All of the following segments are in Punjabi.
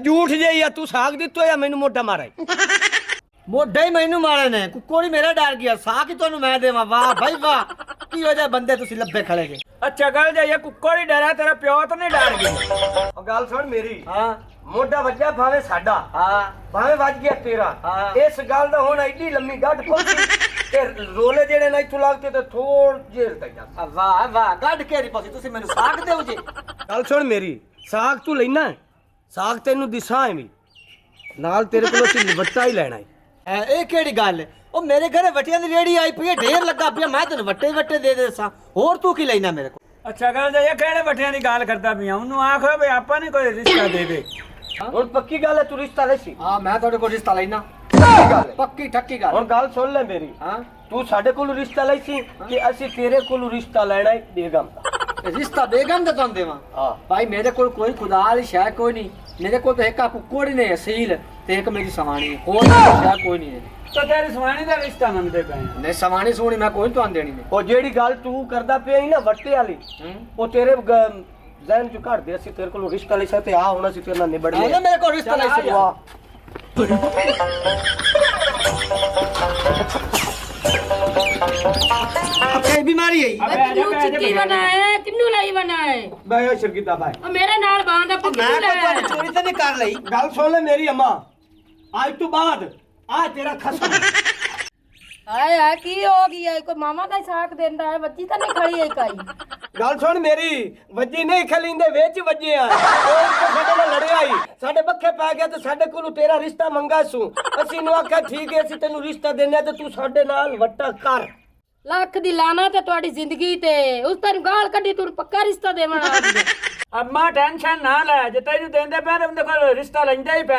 झूठ जे या तू साग दित्तो या मैनू मोटा मारा मोढे ही मैनू मारे ने कुक्कोड़ी मेरा डर गया साग ही तोनू मैं देवा वाह भाई वाह की वजह बंदे तुसी लब्बे खड़े जे अच्छा गल जाइए कुक्कड़ ही डरा तेरा प्यो तो नहीं डर गया गल सुन मेरी हां मोटा वज्जा भावे साडा हां भावे वज गया तेरा हाँ। इस गल दा हुण एडी लंबी गड्ढ पहुंची ते रोले जेड़े ना इथों लगते ते थोड़ जेल तक जा वाह वाह गड केरी पसी तुसी मैनू साग देओ जे गल सुन मेरी साग तू लेना है साग तेनू दिसा है भी नाल तेरे कोल असि वट्टा ही लेना है ए केड़ी गल है ओ मेरे घरे वटियां दी रेड़ी आई पई है ढेर लगा पिया मैं तैनू वट्टे वट्टे दे देसा और तू की लेना मेरे को अच्छा गल जाइए केड़े बठियां दी गल करदा पिया उन्होंने आखो भी आपा ने कोई रिश्ता दे दे हुण पक्की गल है तू रिश्ता लेसी हां मैं तोड़े को रिश्ता लेना पक्की ठक्की गल हुण गल सुन ले मेरी हां तू साडे कोल रिश्ता लेसी कि असि तेरे कोल रिश्ता लेना है बेगम दा रिश्ता बेगम दा तुम देवा हां भाई मेरे कोल कोई खुदा वाली शय कोई नहीं मेरे कोल तो एक कुक्कोड़ी ने असील ते एक मेरी सवाणी है और शय कोई नहीं है तो तेरी स्वाणी दा रिश्ता मंगदे पे नहीं सवाणी सोनी मैं कोई तो देनी नहीं ओ जेड़ी गल तू करदा पिया ही ना वट्टे वाली ओ तेरे ज़हन चो काट दे असि तेरे कोल रिश्ता ले सकते आ हुण असि तेरे नाल निबड़ ले मेरे को रिश्ता ले सकते अब क्या बीमारी है किन्नू चिट्टी बनाए किन्नू लाई बनाए मैं शर्गिदा भाई और मेरे नाल बांधा मैं तो चोरी तो नहीं कर ली गल सुन ले मेरी अम्मा आज तो बाद आज तेरा खसम हाय हाय की हो गया कोई मामा का साक देंदा है बच्ची तो नहीं खड़ी है काई गल सुन मेरी वज्जी नहीं खलींदे वेच वज्जे आ ਉਹ ਸਾਡੇ ਨਾਲ ਲੜਿਆ ਹੀ ਸਾਡੇ ਬੱਖੇ ਪੈ ਗਿਆ ਤੇ ਸਾਡੇ ਕੋਲੋਂ ਤੇਰਾ ਰਿਸ਼ਤਾ ਮੰਗਾ ਸੂ ਅਸੀਂ ਨੂੰ ਆਖਿਆ ਠੀਕ ਹੈ ਅਸੀਂ ਤੈਨੂੰ ਰਿਸ਼ਤਾ ਦੇਣਾ ਤੇ ਤੂੰ ਸਾਡੇ ਨਾਲ ਵੱਟਾ ਕਰ ਲੱਖ ਦੀ ਲਾਣਾ ਤੇ ਤੁਹਾਡੀ ਜ਼ਿੰਦਗੀ ਤੇ ਉਸ ਤੈਨੂੰ ਗਾਲ ਕੱਢੀ ਤੂੰ ਪੱਕਾ ਰਿਸ਼ਤਾ ਦੇਵਣਾ अम्मा टेंशन ना ले जे तेनू देंदे पे ते उनदे कोल रिश्ता लेंदे ही पे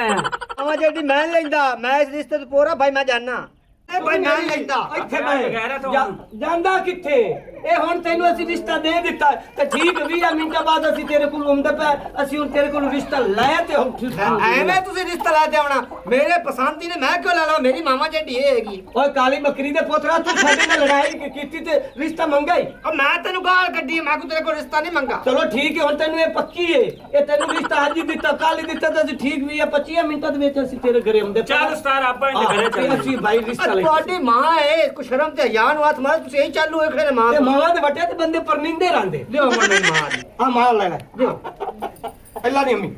आवा जेडी मैं लेंदा मैं इस रिश्ते तो पूरा भाई मैं जानना ए भाई मैं लेंदा ਇੱਥੇ ਜਾਂਦਾ ਕਿੱਥੇ ਇਹ ਹੁਣ ਤੈਨੂੰ ਅਸੀਂ ਰਿਸ਼ਤਾ ਦੇ ਦਿੱਤਾ ਤੇ ਠੀਕ 20 ਮਿੰਟਾਂ ਬਾਅਦ ਅਸੀਂ ਤੇਰੇ ਕੋਲ ਆਉਂਦੇ ਪਏ ਅਸੀਂ ਹੁਣ ਤੇਰੇ ਕੋਲ ਰਿਸ਼ਤਾ ਲਾਇਆ ਤੇ ਹੁਣ ਐਵੇਂ ਤੁਸੀਂ ਰਿਸ਼ਤਾ ਲੈ ਤੇ ਆਉਣਾ ਮੇਰੇ ਪਸੰਦ ਦੀ ਨੇ ਮੈਂ ਕਿਉਂ ਲੈ ਲਾ ਮੇਰੀ ਮਾਮਾ ਜਿਹੜੀ ਇਹ ਹੈਗੀ ਓਏ ਕਾਲੀ ਬੱਕਰੀ ਦੇ ਪੁੱਤਰਾ ਤੂੰ ਸਾਡੇ ਨਾਲ ਲੜਾਈ ਕੀਤੀ ਤੇ ਰਿਸ਼ਤਾ ਮੰਗਾ ਹੀ ਉਹ ਮੈਂ ਤੈਨੂੰ ਗਾਲ ਕੱਢੀ ਮੈਂ ਕੋ ਤੇਰੇ ਕੋਲ ਰਿਸ਼ਤਾ ਨਹੀਂ ਮੰਗਾ ਚਲੋ ਠੀਕ ਹੈ ਹੁਣ ਤੈਨੂੰ ਇਹ ਪੱਕੀ ਹੈ ਇਹ ਤੈਨੂੰ ਰਿਸ਼ਤਾ ਅੱਜ ਹੀ ਦਿੱਤਾ ਕੱਲ ਹੀ ਦਿੱਤਾ ਤੇ ਅਸੀਂ ਠੀਕ ਵੀ ਆ 25 ਮਿੰਟਾਂ ਦੇ ਵਿੱਚ ਅਸੀਂ ਤੇਰੇ ਘਰੇ ਆਉਂਦੇ ਚੱਲ ਉਸਤਾਦ ਆਪਾਂ ਇਹਦੇ ਘਰੇ ਚੱਲੀਏ ਅਸੀਂ ਭਾਈ ਰਿਸ਼ਤਾ ਲੈ ਤੁਹਾਡੀ ਮਾਂ ਹੈ ਕੋ ਸ਼ਰਮ ਤੇ ਹਯਾ ਨੂੰ ਹੱਥ ਮਾਰ ਤੁਸੀਂ ਇਹੀ ਚਾਲੂ ਹੋਏ ਖੜੇ ਮਾਂ ਤੇ ਮਾਵਾਂ ਦੇ ਵੱਟੇ ਤੇ ਬੰਦੇ ਪਰਨਿੰਦੇ ਰਹਿੰਦੇ ਦਿਓ ਮਨ ਮਾਂ ਦੀ ਆ ਮਾਰ ਲੈ ਲੈ ਦਿਓ ਅੱਲਾ ਦੀ ਅੰਮੀ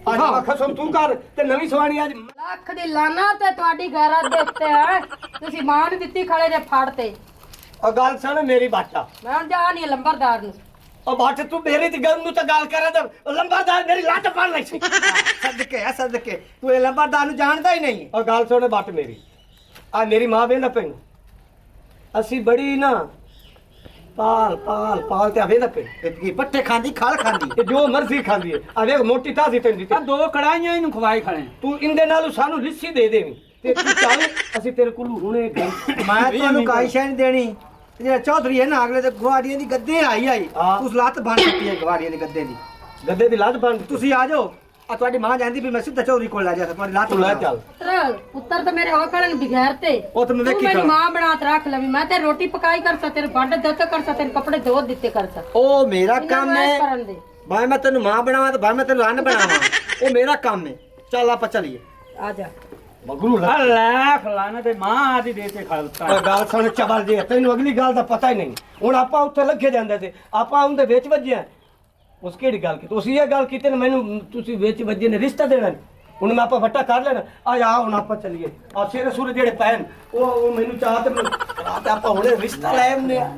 ਆ ਖਸਮ ਤੂੰ ਕਰ ਤੇ ਨਵੀਂ ਸਵਾਣੀ ਅੱਜ ਲੱਖ ਦੀ ਲਾਣਾ ਤੇ ਤੁਹਾਡੀ ਗੈਰਤ ਦੇ ਉੱਤੇ ਹੈ ਤੁਸੀਂ ਮਾਂ ਨੂੰ ਦਿੱਤੀ ਖੜੇ ਦੇ ਫੜ ਤੇ ਆ ਗੱਲ ਸੁਣ ਮੇਰੀ ਬਾਟਾ ਮੈਂ ਹੁਣ ਜਾ ਨਹੀਂ ਲੰਬਰਦਾਰ ਨੂੰ ਉਹ ਬਾਟ ਤੂੰ ਮੇਰੇ ਤੇ ਗੱਲ ਨੂੰ ਤਾਂ ਗੱਲ ਕਰਾਂ ਤਾਂ ਲੰਬਾਦਾਰ ਮੇਰੀ ਲੱਤ ਫੜ ਲੈ ਸੀ ਸਦਕੇ ਤੂੰ ਇਹ ਲੰਬਰਦਾਰ ਨੂੰ ਜਾਣਦਾ ਹੀ ਨਹੀਂ ਉਹ ਗੱਲ ਸੁਣ ਬਾਟ ਮੇਰੀ ਆ ਮੇਰੀ ਮਾਂ ਵੇਂਦਾ ਪੈਣ ਅਸੀਂ ਬੜੀ ਨਾ ਪਾਲ ਤੇ ਆਵੇ ਨਾ ਪੇ ਕੀ ਪੱਠੇ ਖਾਂਦੀ ਖਾਲ ਖਾਂਦੀ ਇਹ ਜੋ ਮਰਜ਼ੀ ਖਾਂਦੀ ਹੈ ਆ ਵੇਖ ਮੋਟੀ ਤਾਜ਼ੀ ਤੈਨੂੰ ਦਿੱਤੀ दो कड़ाइयां ਇਹਨੂੰ ਖਵਾਈ ਖੜੇ ਤੂੰ ਇੰਦੇ ਨਾਲ ਸਾਨੂੰ ਲਿੱਸੀ ਦੇ ਦੇਵੀਂ ਤੇ ਤੂੰ ਚੱਲ ਅਸੀਂ ਤੇਰੇ ਕੋਲ ਹੁਣੇ ਮੈਂ ਤੁਹਾਨੂੰ ਕਾਈ ਸ਼ੈ ਨਹੀਂ ਦੇਣੀ ਜਿਹੜਾ ਚੌਧਰੀ ਹੈ ਨਾ ਅਗਲੇ ਤੇ ਗਵਾੜੀਆਂ ਦੀ ਗੱਦੇ ਆਈ ਹਾਂ। ਉਸ ਲੱਤ ਬਣ ਚੁੱਕੀ ਹੈ ਗਵਾੜੀਆਂ ਦੀ ਗੱਦੇ ਦੀ ਗੱਦੇ ਦੀ ਲੱਤ ਬਣ ਤੁਸੀਂ ਆ ਜਾਓ ਆ ਤੁਹਾਡੀ ਮਾਂ ਜਾਂਦੀ ਵੀ ਮੈਂ ਸਿੱਧਾ ਚੌਧਰੀ ਕੋਲ ਲੈ ਜਾ ਤੁਹਾਡੀ ਲੱਤ ਤੂੰ ਲੈ ਚੱਲ ਪੁੱਤਰ ਤਾਂ ਮੇਰੇ ਹੋ ਖੜਨ ਬਿਗੈਰ ਤੇ ਉਹ ਤਾਂ ਮੈਂ ਤੂੰ ਵੇਖੀ ਮੇਰੀ ਕਰਾਂ ਮਾਂ ਬਣਾ ਕੇ ਰੱਖ ਲਵੀ ਮੈਂ ਤੇ ਰੋਟੀ ਪਕਾਈ ਕਰਸਾ ਤੇਰੇ ਭਾਂਡੇ ਧੋਤੇ ਕਰਸਾ ਤੇਰੇ ਕੱਪੜੇ ਧੋ ਦਿੱਤੇ ਕਰਸਾ ਉਹ ਮੇਰਾ ਕੰਮ ਇਹਨਾਂ ਨੂੰ ਐਸ਼ ਹੈ ਕਰਨ ਦੇ ਭਾਈ ਮੈਂ ਤੈਨੂੰ ਮਾਂ ਬਣਾਵਾਂ ਤੇ ਭਾਈ ਮੈਂ ਤੈਨੂੰ ਰੰਨ ਬਣਾਵਾਂ ਉਹ ਮੇਰਾ ਕੰਮ ਹੈ ਚੱਲ ਆਪਾਂ ਚੱਲੀਏ ਆ ਜਾ ਮਗਰੂ ਲੈ अल्लाह फलाना ते मां आदि देते खलता ਓਏ ਗੱਲ ਸੁਣ ਚਬਲ ਜੇ ਤੈਨੂੰ ਅਗਲੀ ਗੱਲ ਦਾ ਪਤਾ ਹੀ ਨਹੀਂ ਹੁਣ ਆਪਾਂ ਉੱਥੇ ਲੱਗੇ ਜਾਂਦੇ ਤੇ ਆਪਾਂ ਉਹਦੇ ਵਿੱਚ ਵੱਜਿਆ ਉਸ ਕਿਹੜੀ ਗੱਲ ਕੀ ਤੁਸੀਂ ਇਹ ਗੱਲ ਕੀਤੀ ਨੇ ਮੈਨੂੰ ਤੁਸੀਂ ਵਿੱਚ ਵੱਜੇ ਨੇ ਰਿਸ਼ਤਾ ਦੇਣਾ ਹੁਣ ਮੈਂ ਆਪਾਂ ਵੱਟਾ ਕਰ ਲੈਣਾ ਆ ਹੁਣ ਆਪਾਂ ਚੱਲੀਏ ਆ ਸਿਰੇ ਸੂਰੇ ਜਿਹੜੇ ਪੈਣ ਉਹ ਮੈਨੂੰ ਚਾਹ ਤੇ ਰਾਤ ਆਪਾਂ ਹੁਣੇ ਰਿਸ਼ਤਾ ਲੈ ਆਉਂਦੇ ਆ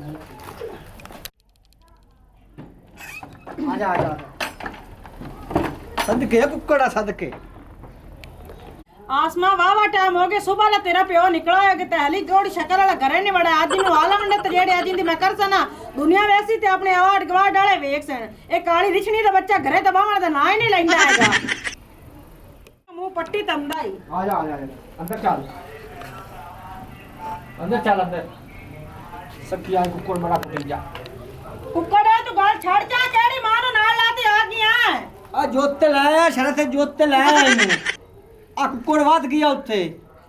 ਆ ਜਾ ਸਦਕੇ ਕੁੱਕੜਾ ਸਦਕੇ आसमा वाह वाह टाइम हो गया सुबह ला तेरा प्यो निकला है कि तहली जोड़ी शक्ल वाला घरे नहीं बड़ा आज नु आला मंडे ते जेड़े आज इंदी मैं कर सना दुनिया वैसी ते अपने अवार्ड गवार डाले वेख सन ए काली रिछनी दा बच्चा घरे ते बावण दा ना ही नहीं लैंदा हैगा मुंह पट्टी तमदा ही आ जा अंदर चल अंदर सखी आ कुक्कड़ बड़ा कुटी जा कुकड़े तू गल छड़ जा केड़ी मां नु नाल लाती आ गया ਆ ਜੋਤ ਲੈ ਸ਼ਰਤ ਜੋਤ ਲੈ ਇਹਨੂੰ ਆ ਕੁੱਕੜ ਵੱਧ ਗਿਆ ਉੱਥੇ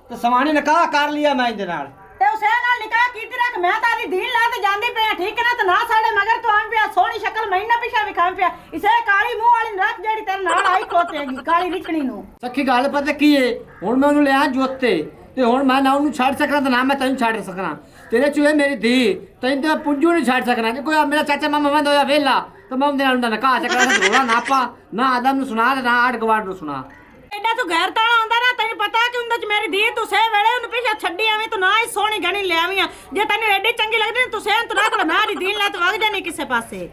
ਤੇ ਸਵਾਣੀ ਨੇ ਕਾਹ ਕਰ ਲਿਆ ਮੈਂ ਇਹਦੇ ਨਾਲ ते उसे नाल निकाह कीती रख मैं तारी दीन ला ते जांदी पे ठीक है ना ते ना साडे मगर तो आम पे ਸੋਹਣੀ ਸ਼ਕਲ ਮੈਨਾਂ ਪਿਛਾ ਵਿਖਾਂ ਪਿਆ ਇਸੇ ਕਾਲੀ ਮੂੰਹ ਵਾਲੀ ਨੂੰ ਰੱਖ ਜਿਹੜੀ ਤੇਰੇ ਨਾਲ ਆਈ ਖੋਤੇਗੀ ਕਾਲੀ ਰਿਛਣੀ ਨੂੰ। ਸੱਖੀ ਗੱਲ ਪਤਾ ਕੀ ਏ, ਹੁਣ ਮੈਂ ਉਹਨੂੰ ਲਿਆ ਜੋਤੇ ਤੇ ਹੁਣ ਮੈਂ ਨਾ ਉਹਨੂੰ ਛੱਡ ਸਕਣਾ ਤੇ ਨਾ ਮੈਂ ਤੈਨੂੰ ਛੱਡ ਸਕਣਾ। ਤੇਰੇ ਚੂਹੇ ਮੇਰੀ ਧੀ ਤੈਨੂੰ ਤਾਂ ਪੁੰਜੂ ਨਹੀਂ ਛੱਡ ਸਕਣਾ। ਜੇ ਕੋਈ ਮੇਰਾ ਚਾਚਾ ਮਾਮਾ ਵੰਦ ਹੋਇਆ ਵੇਲਾ ਤਾਂ ਮੈਂ ਉਹਦੇ ਨਾਲ ਦਾ ਨਕਾਹ ਚੱਕਣਾ ਤੇ ਰੋਣਾ ਨਾ ਪਾ ਨਾ ਆਦਮ ਨੂੰ ਸੁਣਾ ਤੇ ਨਾ ਆੜ ਗਵਾੜ ਨੂੰ ਸੁਣਾ। ਐਡਾ ਤੂੰ ਗੈਰ ਤਾਲਾ ਆਉਂਦਾ ਨਾ ਤੈਨੂੰ ਪਤਾ ਕਿ ਉਹਦੇ ਚ ਮੇਰੀ ਧੀ ਤੂੰ ਸੇ ਵੇਲੇ ਉਹਨੂੰ ਪਿਛਾ ਛੱਡੀ ਐਵੇਂ ਤੂੰ ਨਾ ਹੀ ਸੋਹਣੀ ਗਣੀ ਲੈ ਆਵੀਂ ਜੇ ਤੈਨੂੰ ਐਡੀ ਚੰਗੀ ਲੱਗਦੀ ਤੂੰ ਸੇਨ ਤੂੰ ਰੱਖ ਲੈ ਮੈਂ ਦੀ ਦੀਨ ਲੈ ਤੂੰ ਵਗ ਜਾਣੀ ਕਿਸੇ ਪਾਸੇ।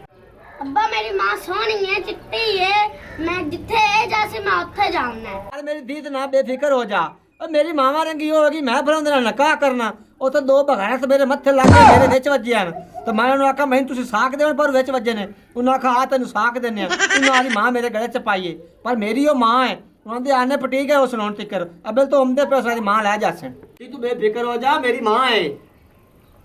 ਅੱਬਾ ਮੇਰੀ ਮਾਂ ਸੋਹਣੀ ਹੈ ਚਿੱਟੀ ਹੈ ਮੈਂ ਜਿੱਥੇ ਇਹ ਜਾਸੀ ਮੈਂ ਉੱਥੇ ਜਾਣਾ ਹੈ। ਯਾਰ ਮੇਰੀ ਧੀ ਤੇ ਨਾ ਬੇਫਿਕਰ ਹੋ ਜਾ। ਉਹ ਮੇਰੀ ਮਾਵਾਂ ਰੰਗੀ ਹੋਵੇਗੀ ਮੈਂ ਫਿਰ ਉਹਦੇ ਨਾਲ ਨਕਾਹ ਕਰਨਾ। ਉਹ ਤਾਂ ਦੋ ਬਗਾਣਾ ਤੇ ਮੇਰੇ ਮੱਥੇ ਲੱਗ ਕੇ ਮੇਰੇ ਵਿੱਚ ਵੱਜਿਆ ਤੇ ਮੈਂ ਉਹਨੂੰ ਆਖਿਆ ਮੈਨੂੰ ਤੁਸੀਂ ਸਾਕ ਦੇਣ ਪਰ ਵਿੱਚ ਵੱਜੇ ਨੇ। ਉਹਨੂੰ ਆਖਿਆ ਆ ਤੈਨੂੰ ਸਾਕ ਦਿੰਨੇ ਆ ਉਹਨੂੰ ਆਦੀ ਮਾਂ ਮੇਰੇ ਗਲੇ ਚ ਪਾਈਏ ਪਰ ਮੇਰੀ ਉਹ ਮਾਂ ਹੈ ਉਹਨਾਂ ਦੇ ਆਨੇ ਪਟੀਕ ਹੈ ਉਹ ਸੁਣਾਉਣ ਤਿੱਕਰ ਅਬਲ ਤੋਂ ਹਮਦੇ ਪੈਸਾ ਦੀ ਮਾਂ ਲੈ ਜਾਸਣ। ਤੂੰ ਬੇਫਿਕਰ ਹੋ ਜਾ ਮੇਰੀ ਮਾਂ ਹੈ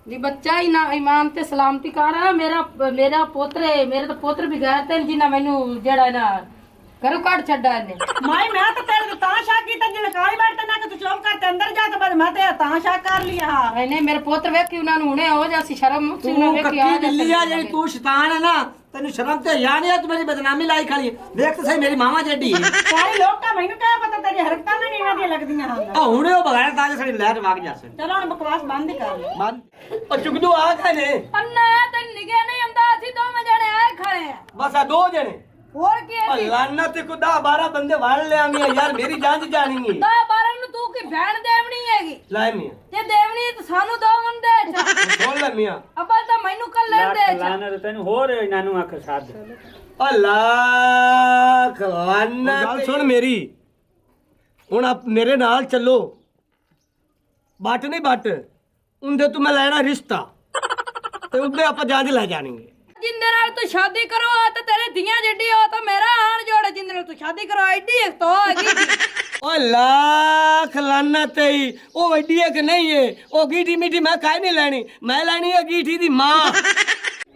ਜੀ ਬੱਚਾ ਹੀ ਨਾ ਇਮਾਨ ਤੇ ਸਲਾਮਤੀ ਕਰ ਮੇਰਾ ਪੋਤਰੇ ਮੇਰੇ ਤਾਂ ਪੋਤਰ ਵੀ ਗਏ ਤੇ ਜਿੰਨਾ ਮੈਨੂੰ ਜਿਹੜਾ ਨਾ ਘਰੋਂ ਕੱਢ ਛੱਡਾ ਇਹਨੇ। ਮੈਂ ਤਾਂ ਤੇਰੇ ਤਾਂ ਸ਼ੱਕ ਕੀਤਾ ਜਿਵੇਂ ਕਾਲੀ ਬੈਠ ਤੇ ਨਾ ਕਿ ਤੂੰ ਚੁੱਪ ਕਰ ਤੇ ਅੰਦਰ ਜਾ ਤੇ ਬਾਅਦ ਮੈਂ ਤੇ ਤਾਂ ਸ਼ੱਕ ਕਰ ਲਿਆ। ਇਹਨੇ ਮੇਰੇ ਪੁੱਤਰ ਵੇਖੀ ਉਹਨਾਂ ਨੂੰ ਹੁਣੇ ਹੋ ਜਾਸੀ ਸ਼ਰਮ ਮੁਕਤੀ ਉਹਨਾਂ ਤੂੰ ਵੇਖੀ ਕੱਕੀ ਬਿੱਲੀ ਆ ਜਿਹੜੀ ਤੂੰ ਸ਼ੈਤਾਨ ਹੈ ਨਾ ਤੈਨੂੰ ਸ਼ਰਮ ਤੇ ਯਾ ਨਹੀਂ ਤੂੰ ਮੇਰੀ ਬਦਨਾਮੀ ਲਾਈ ਖੜੀ ਵੇਖ ਤੇ ਸਹੀ ਮੇਰੀ ਮਾਵਾਂ ਜੱਡੀ ਸਾਰੇ ਲੋਕਾਂ ਮੈਨੂੰ ਕਿਆ ਪਤਾ ਤੇਰੀ ਹਰਕਤਾਂ ਮੈਨੂੰ ਇਹਨਾਂ ਦੀਆਂ ਲੱਗਦੀਆਂ ਹਨ। ਆ ਹੁਣੇ ਉਹ ਬਗਾਣਾ ਤਾਂ ਸਾਡੀ ਲੈਟ ਵਗ ਜਾਸਣ। ਚਲੋ ਹੁਣ ਬਕਵਾਸ ਬੰਦ ਹੀ ਕਰ ਲੈ। ਬੰਦ ਉਹ ਚੁਗਦੂ ਆ ਗਏ ਨੇ ਅੰਨਾ ਤੈਨੂੰ ਨਿਗੇ ਨਹੀਂ ਆਉਂਦਾ ਅਸੀਂ ਦੋਵੇਂ ਜਣੇ ਆਏ ਖੜੇ ਆ ਬਸ ਆ ਦੋ ਜਣੇ। ਹੋਰ ਕੀ ਹੈ ਜੀ ਲਾਨਾ ਤੇ ਕੋ 10-12 ਬੰਦੇ ਵੜ ਲਿਆਵੀਆਂ ਯਾਰ ਮੇਰੀ ਜਾਨ ਜਾਣੀ ਹੈ। ਦਾ ਬਾਰਨ ਨੂੰ ਤੂੰ ਕੀ ਭੈਣ ਦੇਵਣੀ ਹੈਗੀ ਲੈ ਮੀਆਂ ਜੇ ਦੇਵਣੀ ਹੈ ਤਾਂ ਸਾਨੂੰ ਦੋ ਮੁੰਡੇ ਸੁਣ ਲੈ ਮੀਆਂ ਅਬਲ ਤਾਂ ਮੈਨੂੰ ਕੱਲ ਲੈਂਦੇ ਲਾਣਾ ਤੇ ਤੈਨੂੰ ਹੋਰ ਇਹਨਾਂ ਨੂੰ ਅੱਖ ਸਾਧ ਅੱਲਾ ਖਵਾਨਾ ਗੱਲ ਸੁਣ ਮੇਰੀ ਹੁਣ ਆਪ ਮੇਰੇ ਨਾਲ ਚੱਲੋ ਬੱਟ ਨਹੀਂ ਬੱਟ ਉਹਦੇ ਤੋਂ ਮੈਂ ਲੈਣਾ ਰਿਸ਼ਤਾ ਤੇ ਉਹਦੇ ਆਪਾਂ ਜਾਂਚ ਲੈ ਜਾਣਗੇ। ਜਿੰਦੇ ਨਾਲ ਤੂੰ ਸ਼ਾਦੀ ਕਰੋ ਤੇ ਤੇਰੇ ਧੀਆਂ ਜੱਡੀ ਹੋ ਤਾਂ ਮੇਰਾ ਆਣ ਜੋੜ ਜਿੰਦੇ ਨਾਲ ਤੂੰ ਸ਼ਾਦੀ ਕਰੋ ਐਡੀ ਇੱਕ ਤੋ ਹੈਗੀ ਓ ਲੱਖ ਲਾਨਾ ਤੇਈ ਉਹ ਵੱਡੀ ਹੈ ਕਿ ਨਹੀਂ ਹੈ ਉਹ ਗੀਠੀ ਮਿੱਠੀ ਮੈਂ ਕਾਹ ਨਹੀਂ ਲੈਣੀ ਮੈਂ ਲੈਣੀ ਹੈ ਗੀਠੀ ਦੀ ਮਾਂ।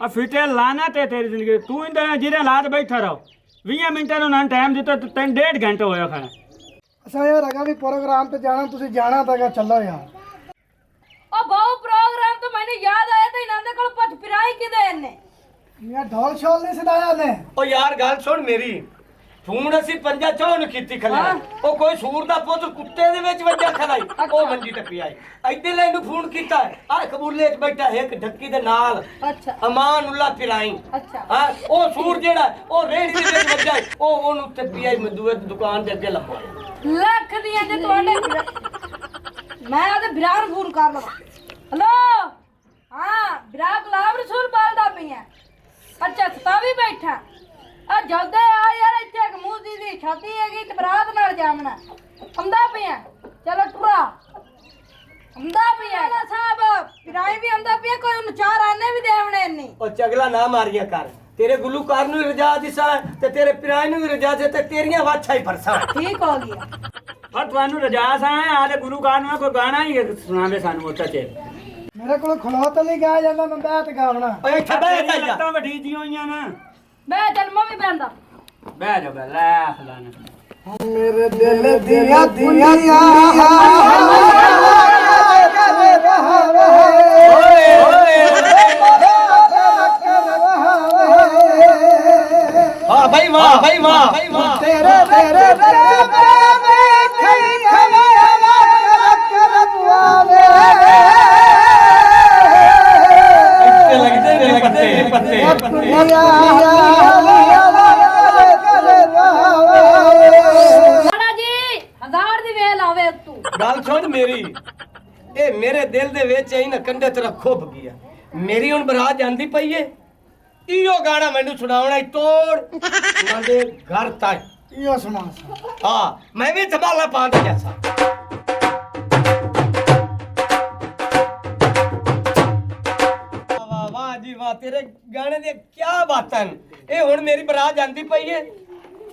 ਆ ਫਿੱਟੇ ਲਾਣਾ ਤੇ ਤੇਰੀ ਜ਼ਿੰਦਗੀ ਤੂੰ ਇੰਦਰ ਜਿਹਦੇ ਲਾਤ ਬੈਠਾ ਰਹੋ 20 ਮਿੰਟਾਂ ਨੂੰ ਨਾ ਟਾਈਮ ਦਿੱਤਾ ਤੇ ਤੈਨੂੰ 1.5 ਘੰਟੇ ਹੋਇਆ ਖੜਾ। ਅਸਾਂ ਯਾਰ ਅਗਾ ਵੀ ਪ੍ਰੋਗਰਾਮ ਤੇ ਜਾਣਾ ਤੁਸੀਂ ਜਾਣਾ ਤਾਂ ਚੱਲੋ ਯਾਰ। ਉਹ ਬਹੁ ਪ੍ਰੋਗਰਾਮ ਤੋਂ ਮੈਨੂੰ ਯਾਦ ਆਇਆ ਤੇ ਇਹਨਾਂ ਦੇ ਕੋਲ ਪੱਟ ਫਿਰਾਈ ਕਿਦੇ ਇਹਨੇ ਯਾਰ ਢੋਲ ਛੋਲ ਨਹੀਂ ਸਦਾਇਆ ਨੇ। ਓ ਯਾਰ ਗੱਲ ਸੁਣ ਮੇਰੀ ਫੋਨ ਅਸੀਂ ਪੰਜਾ ਚੌਂ ਨੂੰ ਕੀਤੀ ਖਲੇ ਉਹ ਕੋਈ ਸੂਰ ਦਾ ਪੁੱਤ ਕੁੱਤੇ ਦੇ ਵਿੱਚ ਵੱਜਾ ਖਲਾਈ ਉਹ ਮੰਜੀ ਟੱਪੀ ਆਈ ਇੱਥੇ ਲੈ ਨੂੰ ਫੋਨ ਕੀਤਾ ਆ ਕਬੂਲੇ 'ਚ ਬੈਠਾ ਇੱਕ ਢੱਕੀ ਦੇ ਨਾਲ ਅੱਛਾ ਅਮਾਨੁੱਲਾ ਫਿਰਾਈ ਅੱਛਾ ਹਾਂ ਉਹ ਸੂਰ ਜਿਹੜਾ ਉਹ ਰੇੜੀ ਦੇ ਵਿੱਚ ਵੱਜਾ ਉਹ ਉਹਨੂੰ ਟੱਪੀ ਆਈ ਮਦੂਏ ਦੀ ਦੁਕਾਨ ਦੇ ਅੱਗੇ ਲੱਭਾ ਲੱਖ ਦੀਆਂ ਜੇ ਤੁਹਾਡੇ ਮੈਂ ਉਹਦੇ ਬਿਰਾਨ ਫੋਨ ਕਰ ਲਵਾਂ। ਹਲੋ ਹਾਂ ਬਿਰਾ ਗੁਲਾਬ ਰਸੂਲ ਬੋਲਦਾ ਪਈਆਂ ਅੱਛਾ ਸਤਾ ਵੀ ਬੈਠਾ ਆ ਜਲਦੇ ਆ ਯਾਰ ਇੱਥੇ ਇੱਕ ਮੂੰਹ ਦੀ ਛਾਤੀ ਹੈਗੀ ਤੇ ਬਰਾਤ ਨਾਲ ਜਾਮਣਾ ਆਉਂਦਾ ਪਿਆ ਚਲੋ ਟੁਰਾ ਆਉਂਦਾ ਪਿਆ ਨਾ ਸਾਹਿਬ ਬਿਰਾਈ ਵੀ ਆਉਂਦਾ ਪਿਆ ਕੋਈ ਉਹਨੂੰ ਚਾਰ ਆਨੇ ਵੀ ਦੇਵਣੇ ਨਹੀਂ ਉਹ ਚਗਲਾ ਨਾ ਮਾਰੀਆਂ ਕਰ ਤੇਰੇ ਗੁਲੂਕਾਰ ਨੂੰ ਵੀ ਰਜਾ ਦਿਸਾ ਤੇ ਤੇਰੇ ਪਿਰਾਏ ਨੂੰ ਵੀ ਰਜਾ ਦੇ ਤੇ ਤੇਰੀਆਂ ਵਾਛਾ ਹੀ ਫਰਸਾ ਠੀਕ ਹੋ ਗਿਆ ਪਰ ਤੁਹਾਨੂੰ ਰਜਾ ਸਾਂ ਆਦੇ ਗੁਲੂਕਾਰ ਨੂੰ ਕੋਈ ਗਾਣਾ ਹੀ ਸੁਣਾਵੇ ਸਾਨੂੰ ਉੱਤੇ ਤੇ ਮੇਰੇ ਕੋਲ ਖਲੋ ਤਾਂ ਨਹੀਂ ਗਿਆ ਜਾਂਦਾ ਮੈਂ ਬੈਠ ਗਾਉਣਾ। ਓਏ ਛੱਡਾ ਜਾ ਲੱਤਾਂ ਵੱਡੀ ਜੀ ਹੋਈਆਂ ਨਾ ਮੈਂ ਜਨਮ ਵੀ ਬੰਦਾ ਬਹਿ ਜਾ ਬੈ ਲੈ ਫਲਾਣਾ ਮੇਰੇ ਦਿਲ ਦੀਆਂ ਦੁਨੀਆ ਵਾਹ ਭਾਈ ਵਾਹ ਭਾਈ ਵਾਹ ਭਾਈ ਵਾਹ ਤੇਰੇ ਤੇਰੇ ਲੱਗਦੇ ਪੱਤੇ ਸਾਡਾ ਜੀ 1000 ਦੀ ਵੇਲ ਆਵੇ ਤੂੰ ਗੱਲ ਸੁਣ ਮੇਰੀ ਇਹ ਮੇਰੇ ਦਿਲ ਦੇ ਵਿੱਚ ਐ ਨਾ ਕੰਡੇ ਤੇਰਾ ਖੁੱਭ ਗਿਆ ਮੇਰੀ ਹੁਣ ਬਰਾਤ ਜਾਂਦੀ ਪਈ ਏ ਇਹੋ ਗਾਣਾ ਮੈਨੂੰ ਸੁਣਾਉਣਾ ਈ ਤੋੜ ਨਾਲੇ ਘਰ ਤੱਕ ਇਹੋ ਸੁਣਾ ਹਾਂ ਮੈਂ ਵੀ ਧਮਾਲਾ ਪਾਉਂਦਾ ਜੈਸਾ ਵਾਹ ਵਾਹ ਜੀ ਵਾਹ ਤੇਰੇ ਗਾਣੇ ਦੀਆਂ ਕੀ ਬਾਤਾਂ ਨੇ ਇਹ ਹੁਣ ਮੇਰੀ ਬਰਾਤ ਜਾਂਦੀ ਪਈ ਏ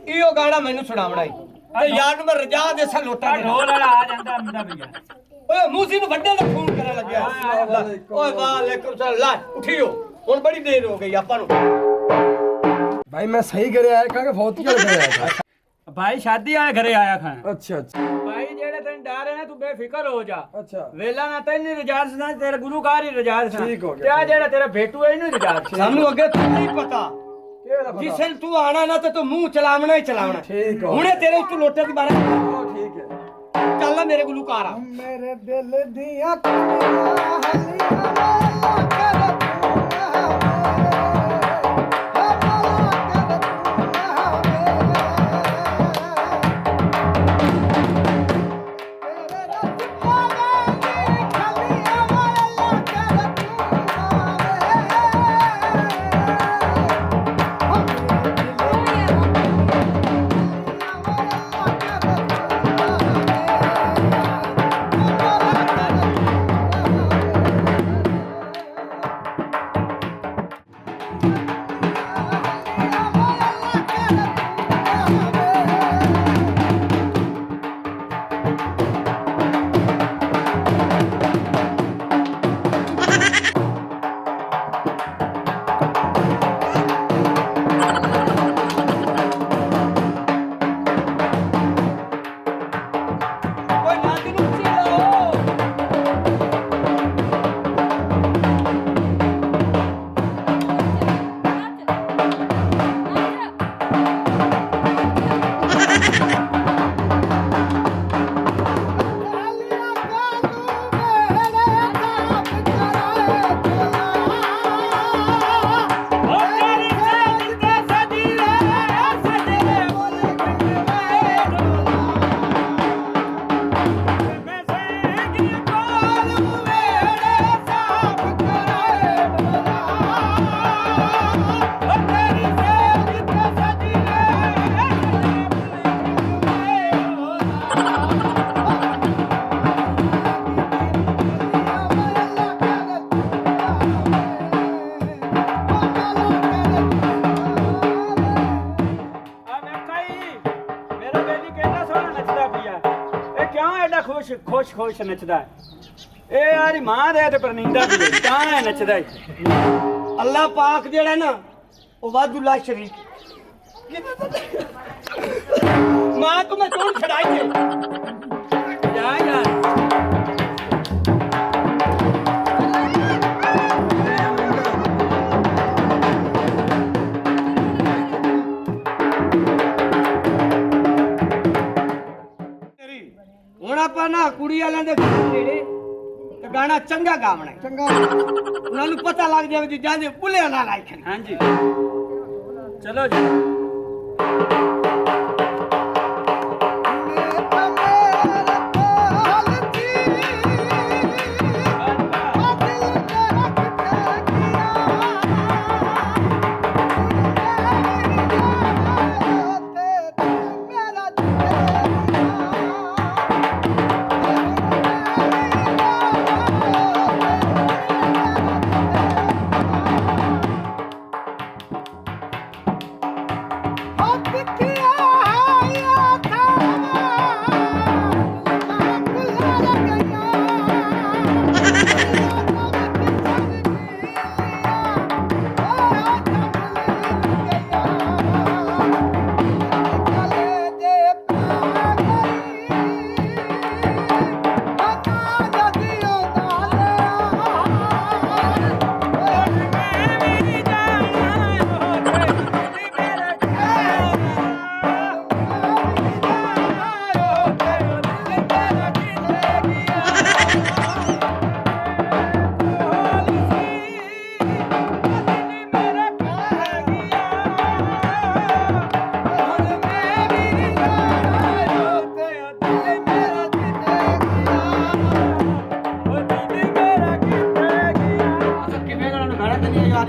ਇਹੋ ਗਾਣਾ ਮੈਨੂੰ ਸੁਣਾਉਣਾ ਈ ਤੇ ਯਾਰ ਨੂੰ ਮੈਂ ਰਜਾ ਦੇ ਸਾ ਲੋਟਾ ਦੇ ਢੋਲ ਵਾਲਾ ਆ ਜਾਂਦਾ ਮੁੰਡਾ ਭਈਆ ਓਏ ਮੂਸੀ ਨੂੰ ਵੱਡੇ ਦਾ ਫੋਨ ਕਰਨ ਲੱਗਿਆ ਓਏ ਵਾਲੇਕੁਮ ਸਲਾਮ ਲਾ ਉਠਿਓ ਹੁਣ ਬੜੀ ਦੇਰ ਹੋ ਗਈ ਆਪਾਂ ਨੂੰ ਭਾਈ ਮੈਂ ਸਹੀ ਕਰਿਆ ਹੈ ਕਹਾਂ ਫੌਤੀ ਵਾਲ ਕਰਿਆ ਭਾਈ ਸ਼ਾਦੀ ਵਾਲੇ ਘਰੇ ਆਇਆ ਖਾਂ ਅੱਛਾ ਅੱਛਾ ਭਾਈ ਜਿਹੜੇ ਤੈਨੂੰ ਡਰ ਹੈ ਨਾ ਤੂੰ ਬੇਫਿਕਰ ਹੋ ਜਾ ਅੱਛਾ ਵੇਲਾ ਨਾ ਤੈਨੂੰ ਰਜਾਦ ਨਾ ਤੇਰੇ ਗੁਰੂਕਾਰ ਹੀ ਰਜਾਦ ਨਾ ਠੀਕ ਹੋ ਗਿਆ, ਤੇ ਆ ਜਿਹੜਾ ਤੇਰਾ ਭੇਟੂ ਹੈ ਇਹਨੂੰ ਰਜਾਦ ਸਾਨੂੰ ਅੱਗੇ ਤੂੰ ਨਹੀਂ ਪਤਾ ਕਿਹੜਾ ਪਤਾ ਜਿਸ ਦਿਨ ਤੂੰ ਆਣਾ ਨਾ ਤੇ ਤੂੰ ਮੂੰਹ ਚਲਾਵਣਾ ਹੀ ਚਲਾਵਣਾ ਠੀਕ ਹੋ ਹੁਣੇ ਤੇਰੇ ਉੱਤੇ ਲੋਟੇ ਦੀ ਬਾਰੇ ਉਹ ਠੀਕ ਹੈ ਚੱਲ ਨਾ ਮੇਰੇ ਗੁਲੂਕਾਰ ਆ ਮੇਰੇ ਦਿਲ ਦੀਆਂ ਕੁੜੀਆਂ ਹਲੀਆਂ ਵਾਲਾ ਕਰ ਓਏ ਨਾਦੀ ਨੂੰ ਉੱਚੀ ਲਾਓ ਆ ਵੇਖਾ ਹੀ ਮੇਰਾ ਬੇਲੀ ਕਿੰਨਾ ਸੋਹਣਾ ਨੱਚਦਾ ਪਿਆ ਇਹ ਕਿਉਂ ਐਡਾ ਖੁਸ਼ ਨੱਚਦਾ ਹੈ? ਇਹ ਯਾਰੀ ਮਾਂ ਦੇ ਤੇ ਪਰਨਿੰਦਾ ਵੀ ਤਾਂ ਇਹ ਨੱਚਦਾ ਹੈ ਅੱਲਾਹ ਪਾਕ ਜਿਹੜਾ ਨਾ ਉਹ ਵਾਦੁੱਲਾ ਸ਼ਰੀਕ ਮਾਂ ਤੂੰ ਮੈਂ ਕੌਣ ਛੜਾਈ ਹੈ ਜਾ ਯਾਰ ਹੁਣ ਆਪਾਂ ਨਾ ਕੁੜੀ ਵਾਲਿਆਂ ਦੇ ਨੇੜੇ ਤੇ ਗਾਣਾ ਚੰਗਾ ਗਾਵਣਾ ਹੈ। ਚੰਗਾ ਉਹਨਾਂ ਨੂੰ ਪਤਾ ਲੱਗ ਜਾਵੇ ਕਿ ਜਾਂਦੇ ਬੁੱਲਿਆਂ ਨਾਲ ਆਈ ਖੜੀ ਹਾਂਜੀ ਚਲੋ ਜੀ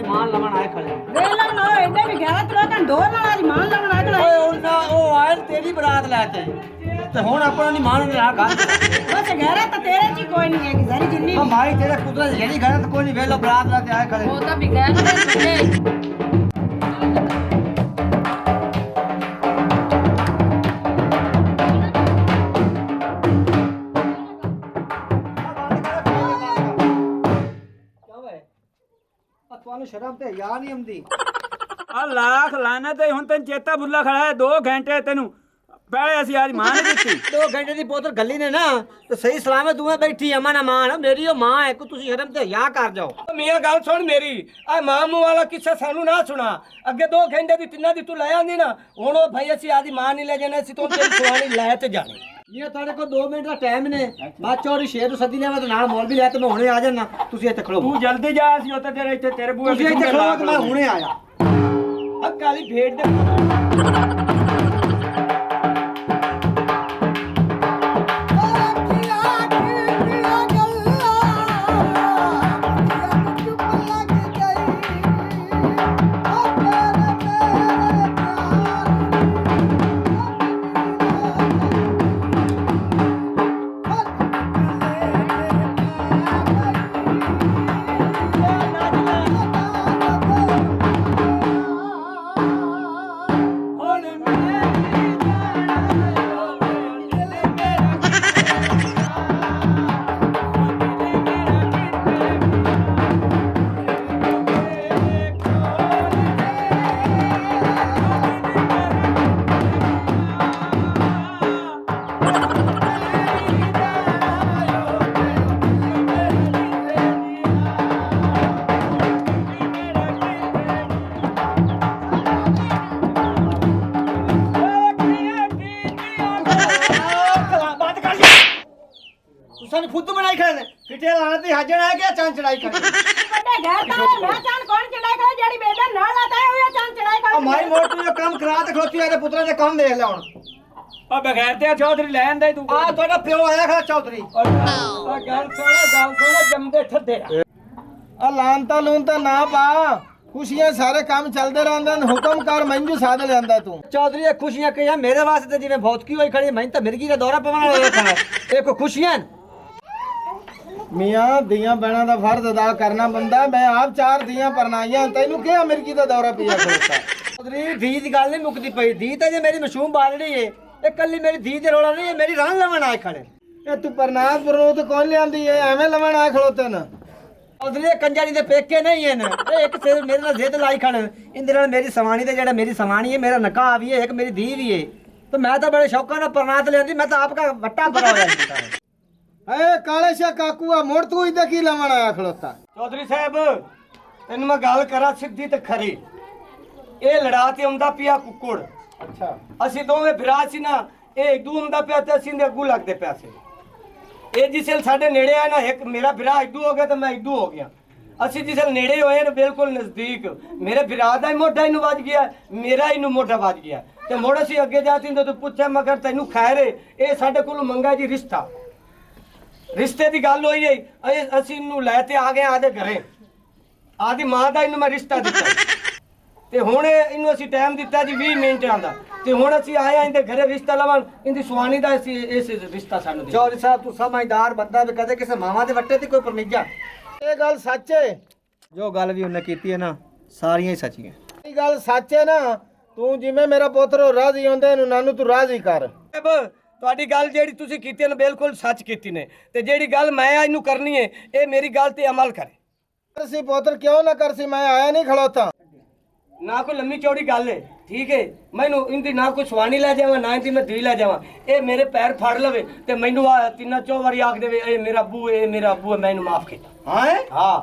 ਮਾਨ ਲਵਣ ਆਏ ਖੜੇ ਵੇਲਾ ਨਾ ਇਹਨੇ ਵੀ ਗਿਆ ਤੂੰ ਕਹਿੰਦਾ ਦੋ ਨਾਲ ਅੱਜ ਮਾਨ ਲਾਉਣ ਆ ਗਲਾ ਓਏ ਉਹਨਾਂ ਉਹ ਆਏ ਤੇਰੀ ਬਰਾਤ ਲੈ ਕੇ ਤੇ ਹੁਣ ਆਪਣਾ ਨਹੀਂ ਮਾਨ ਰਿਹਾ ਗੱਲ ਬਸ ਘਰੇ ਤਾਂ ਤੇਰੇ ਚ ਹੀ ਕੋਈ ਨਹੀਂ ਹੈ ਜ਼ਰੀ ਜਿੰਨੀ ਆ ਮਾਈ ਤੇਰਾ ਕੁਦਰਤ ਜਿਹੜੀ ਗਲਤ ਕੋਈ ਨਹੀਂ ਵੇਲੋ ਬਰਾਤ ਲੈ ਕੇ ਆਏ ਖੜੇ ਉਹ ਤਾਂ ਬਿਗੈਰ ਦੇ ਤੁਹਾਨੂੰ ਸ਼ਰਮ ਤੇ ਯਾ ਨਹੀਂ ਆਉਂਦੀ ਆ ਲੱਖ ਲਾਨਤ ਹੈ ਹੁਣ ਤੈਨੂੰ ਚੇਤਾ ਭੁੱਲਾ ਖੜਾ ਹੈ 2 ਘੰਟੇ ਤੈਨੂੰ ਪਹਿਲੇ ਅਸੀਂ ਆਦੀ ਮਾਂ ਨੇ ਦਿੱਤੀ 2 ਘੰਟੇ ਦੀ ਬੋਤਲ ਗੱਲੀ ਨੇ ਨਾ ਤੇ ਸਹੀ ਸਲਾਮਤ ਤੂੰ ਬੈਠੀ ਅਮਨ ਮਾਨ ਮੇਰੀ ਉਹ ਮਾਂ ਹੈ ਕਿ ਤੁਸੀਂ ਸ਼ਰਮ ਤੇ ਹਿਆ ਕਰ ਜਾਓ। ਮੀਆਂ ਗੱਲ ਸੁਣ ਮੇਰੀ ਆ ਮਾਂ ਮੂੰਹ ਵਾਲਾ ਕਿੱਸਾ ਸਾਨੂੰ ਨਾ ਸੁਣਾ। ਅੱਗੇ 2 ਘੰਟੇ ਦੀ ਤਿੰਨਾਂ ਦੀ ਤੂੰ ਲੈ ਆਂਦੀ ਨਾ, ਹੁਣ ਉਹ ਭਾਈ ਅਸੀਂ ਆਦੀ ਮਾਂ ਨਹੀਂ ਲੈ ਜਾਣਾ, ਅਸੀਂ ਤੋਂ ਤੇਰੀ ਸੁਆਣੀ ਲੈ ਤੇ ਜਾਣੀ। ਇਹ ਤੁਹਾਡੇ ਕੋਲ 2 ਮਿੰਟ ਦਾ ਟਾਈਮ ਨੇ, ਬਾਅਦ ਚੋਰੀ ਸ਼ੇਰ ਨੂੰ ਸੱਦੀ ਲਿਆਵਾਂ ਤੇ ਨਾਲ ਮੌਲ ਵੀ ਲੈ ਤੇ ਮੈਂ ਹੁਣੇ ਆ ਜਾਣਾ। ਤੁਸੀਂ ਇੱਥੇ ਖੜੋ, ਤੂੰ ਜਲਦੀ ਜਾ, ਅਸੀਂ ਉੱਥੇ ਤੇਰੇ ਇੱਥੇ ਤੇਰੇ ਬੂਹੇ ਤੁਸੀਂ ਇੱਥੇ ਖੜੋ ਤੇ ਮੈਂ ਹੁਣੇ ਆਇਆ। ਆ ਕਾਲੀ ਭੇਡ ਦੇ ਸਾਨੂੰ ਫੁੱਦੂ ਬਣਾਈ ਖੜੇ ਨੇ, ਫਿੱਟੇ ਲਾਣਾ ਤੇ ਹਾਜਣ ਆ ਕੇ ਚੰਨ ਚੜਾਈ ਕਰ ਵੱਡੇ ਘਰ ਤਾਂ ਮੈਂ ਚਾਂਦ ਕੌਣ ਚੜਾਈ ਕਰੇ ਜਿਹੜੀ ਬੇਟਾ ਨਾਲ ਆਤਾ ਹੈ ਉਹ ਚਾਂਦ ਚੜਾਈ ਕਰ ਮਾਈ ਮੋਟੂ ਇਹ ਕੰਮ ਕਰਾ ਤੇ ਖਲੋਤੀ ਆ ਤੇ ਪੁੱਤਰਾਂ ਦੇ ਕੰਮ ਦੇਖ ਲੈ ਹੁਣ। ਆ ਬਗੈਰ ਤੇ ਚੌਧਰੀ ਲੈਣ ਦੇ ਤੂੰ। ਆ ਤੁਹਾਡਾ ਪਿਓ ਆਇਆ ਖੜਾ ਚੌਧਰੀ। ਆ ਗੱਲ ਸੁਣਾ ਜੰਮਦੇ ਠੱਦੇ ਆ ਲਾਂਤਾ ਲੂੰਤਾ ਨਾ ਪਾ, ਖੁਸ਼ੀਆਂ ਸਾਰੇ ਕੰਮ ਚੱਲਦੇ ਰਹਿੰਦੇ ਨੇ, ਹੁਕਮ ਕਰ ਮੰਜੂ ਸਾਧ ਲਿਆਂਦਾ ਤੂੰ। ਚੌਧਰੀ ਇਹ ਖੁਸ਼ੀਆਂ ਕਹੀਆਂ ਮੇਰੇ ਵਾਸਤੇ ਜਿਵੇਂ ਭੌਤਕੀ ਹੋਈ ਖੜੀ, ਮੈਨੂੰ ਤਾਂ ਮਿਰਗੀ ਦਾ ਦੌਰਾ ਪਵਣ ਵਾਲਾ ਖੜਾ। ਇਹ ਕੋ ਖੁਸ਼ੀਆਂ ਮੀਆਂ ਦੀਆਂ ਬਹਿਣਾ ਦਾ ਫਰਜ਼ ਅਦਾ ਕਰਨਾ ਬੰਦਾ, ਮੈਂ ਆਪ 4 ਦੀਆਂ ਪਰਨਾਈਆਂ, ਤੈਨੂੰ ਕਿਹਾ ਮਿਰਗੀ ਦਾ ਦੌਰਾ ਪਿਆ ਖੜੋਤਾ। ਚੌਧਰੀ ਧੀ ਦੀ ਗੱਲ ਨਹੀਂ ਮੁੱਕਦੀ ਪਈ, ਧੀ ਤਾਂ ਜੇ ਮੇਰੀ ਮਸ਼ੂਮ ਬਾਲੜੀ ਏ, ਇਹ ਕੱਲੀ ਮੇਰੀ ਧੀ ਦੇ ਰੋਲਾ ਨਹੀਂ, ਇਹ ਮੇਰੀ ਰਣ ਲਵਣ ਆਏ ਖੜੇ। ਇਹ ਤੂੰ ਪਰਨਾਸ ਬਰੂਤ ਕੌਣ ਲਿਆਂਦੀ ਏ, ਐਵੇਂ ਲਵਣ ਆ ਖਲੋਤੇ ਨਾ। ਚੌਧਰੀ ਇਹ ਕੰਜਾਰੀ ਦੇ ਪੇਕੇ ਨਹੀਂ ਹਨ, ਇਹ ਇੱਕ ਸਿਰ ਮੇਰੇ ਨਾਲ ਜ਼ਿੱਦ ਲਾਈ ਖੜੇ। ਇਹਦੇ ਨਾਲ ਮੇਰੀ ਸਵਾਣੀ ਤੇ ਜਿਹੜਾ ਮੇਰੀ ਸਵਾਣੀ ਹੈ, ਮੇਰਾ ਨਕਾਹ ਵੀ ਹੈ, ਇੱਕ ਮੇਰੀ ਧੀ ਵੀ ਹੈ, ਤੇ ਮੈਂ ਤਾਂ ਬੜੇ ਸ਼ੌਕਾਂ ਨਾਲ ਪਰਨਾਤ ਲਿਆਂਦੀ, ਮੈਂ ਤਾਂ ਆਪ ਦਾ ਵੱਟਾ ਭਰਾ ਹੋਇਆ। ਏ ਕਾਲੇ ਸ਼ਾ ਕਾਕੂ ਆ ਮੁੜ ਤੂੰ ਇਹਦਾ ਕੀ ਲਵਣ ਆਇਆ ਖਲੋਤਾ। ਚੌਧਰੀ ਸਾਹਿਬ ਤੈਨੂੰ ਮੈਂ ਗੱਲ ਕਰਾਂ ਸਿੱਧੀ ਤੇ ਖਰੀ, ਇਹ ਲੜਾ ਤੇ ਆਉਂਦਾ ਪਿਆ ਕੁੱਕੜ। ਅੱਛਾ ਅਸੀਂ ਦੋਵੇਂ ਭਰਾ ਸੀ ਨਾ, ਇਹ ਇਦੂ ਆਉਂਦਾ ਪਿਆ ਤੇ ਅਸੀਂ ਦੇ ਅੱਗੂ ਲੱਗਦੇ ਪਿਆ ਸੀ। ਇਹ ਜਿਸਲ ਸਾਡੇ ਨੇੜੇ ਆ ਨਾ, ਇੱਕ ਮੇਰਾ ਭਰਾ ਇਦੂ ਹੋ ਗਿਆ ਤੇ ਮੈਂ ਇਦੂ ਹੋ ਗਿਆ। ਅਸੀਂ ਜਿਸਲ ਨੇੜੇ ਹੋਏ ਨੇ ਬਿਲਕੁਲ ਨਜ਼ਦੀਕ, ਮੇਰੇ ਭਰਾ ਦਾ ਹੀ ਮੋਢਾ ਇਹਨੂੰ ਵੱਜ ਗਿਆ, ਮੇਰਾ ਇਹਨੂੰ ਮੋਢਾ ਵੱਜ ਗਿਆ ਤੇ ਮੁੜ ਅਸੀਂ ਅੱਗੇ ਜਾਤੀ ਤੇ ਤੂੰ ਪੁੱਛਿਆ ਮਗਰ ਤੈਨੂੰ ਖੈਰ ਏ, ਇਹ ਸਾਡੇ ਕੋਲ ਮੰਗਾ ਜੀ ਰਿਸ਼ਤਾ, ਰਿਸ਼ਤੇ ਦੀ ਗੱਲ ਹੋਈ ਹੈ। ਅਸੀਂ ਇਹਨੂੰ ਲੈ ਤੇ ਆ ਗਏ ਆਦੇ ਘਰੇ, ਆਦੀ ਮਾਂ ਦਾ ਇਹਨੂੰ ਮੈਂ ਰਿਸ਼ਤਾ ਦਿੱਤਾ ਤੇ ਹੁਣ ਇਹਨੂੰ ਅਸੀਂ ਟਾਈਮ ਦਿੱਤਾ ਜੀ 20 ਮਿੰਟਾਂ ਦਾ, ਤੇ ਹੁਣ ਅਸੀਂ ਆਏ ਇਹਦੇ ਘਰੇ ਰਿਸ਼ਤਾ ਲਵਣ, ਇਹਦੀ ਸੁਆਣੀ ਦਾ ਅਸੀਂ ਇਸ ਰਿਸ਼ਤਾ ਸਾਨੂੰ ਦੇ। ਚੌਧਰੀ ਸਾਹਿਬ ਤੂੰ ਸਮਝਦਾਰ ਬੰਦਾ ਵੀ, ਕਦੇ ਕਿਸੇ ਮਾਵਾਂ ਦੇ ਵੱਟੇ ਤੇ ਕੋਈ ਪਰਮਿਜਾ। ਇਹ ਗੱਲ ਸੱਚ ਏ, ਜੋ ਗੱਲ ਵੀ ਉਹਨੇ ਕੀਤੀ ਹੈ ਨਾ, ਸਾਰੀਆਂ ਹੀ ਸੱਚੀਆਂ। ਇਹ ਗੱਲ ਸੱਚ ਏ ਨਾ, ਤੂੰ ਜਿਵੇਂ ਮੇਰਾ ਪੁੱਤਰ ਰਾਜ਼ੀ ਹੁੰਦੇ ਇਹਨੂੰ ਨਾਨੂ ਤੂੰ ਰਾਜ਼ੀ ਕਰ। ਤੁਹਾਡੀ ਗੱਲ ਜਿਹੜੀ ਤੁਸੀਂ ਕੀਤੀ ਨੇ ਬਿਲਕੁਲ ਸੱਚ ਕੀਤੀ ਨੇ, ਤੇ ਜਿਹੜੀ ਗੱਲ ਮੈਂ ਇਹਨੂੰ ਕਰਨੀ ਹੈ ਇਹ ਮੇਰੀ ਗੱਲ ਤੇ ਅਮਲ ਕਰੇ। ਕਰਸੀ ਪੁੱਤਰ ਕਿਉਂ ਨਾ ਕਰਸੀ, ਮੈਂ ਆਇਆ ਨਹੀਂ ਖਲੋਤਾ। ਨਾ ਕੋਈ ਲੰਮੀ ਚੌੜੀ ਗੱਲ ਹੈ, ਠੀਕ ਹੈ। ਮੈਨੂੰ ਇਹਦੀ ਨਾ ਕੋਈ ਸੁਆਣੀ ਲੈ ਜਾਵਾਂ, ਨਾ ਇਹਦੀ ਮੈਂ ਧੀ ਲੈ ਜਾਵਾਂ, ਇਹ ਮੇਰੇ ਪੈਰ ਫੜ ਲਵੇ ਤੇ ਮੈਨੂੰ 3-4 ਵਾਰੀ ਆਖ ਦੇਵੇ ਇਹ ਮੇਰਾ ਅੱਬੂ ਹੈ, ਇਹ ਮੇਰਾ ਅੱਬੂ ਹੈ, ਮੈਂ ਇਹਨੂੰ ਮਾਫ ਕੀਤਾ। ਹਾਂ ਹਾਂ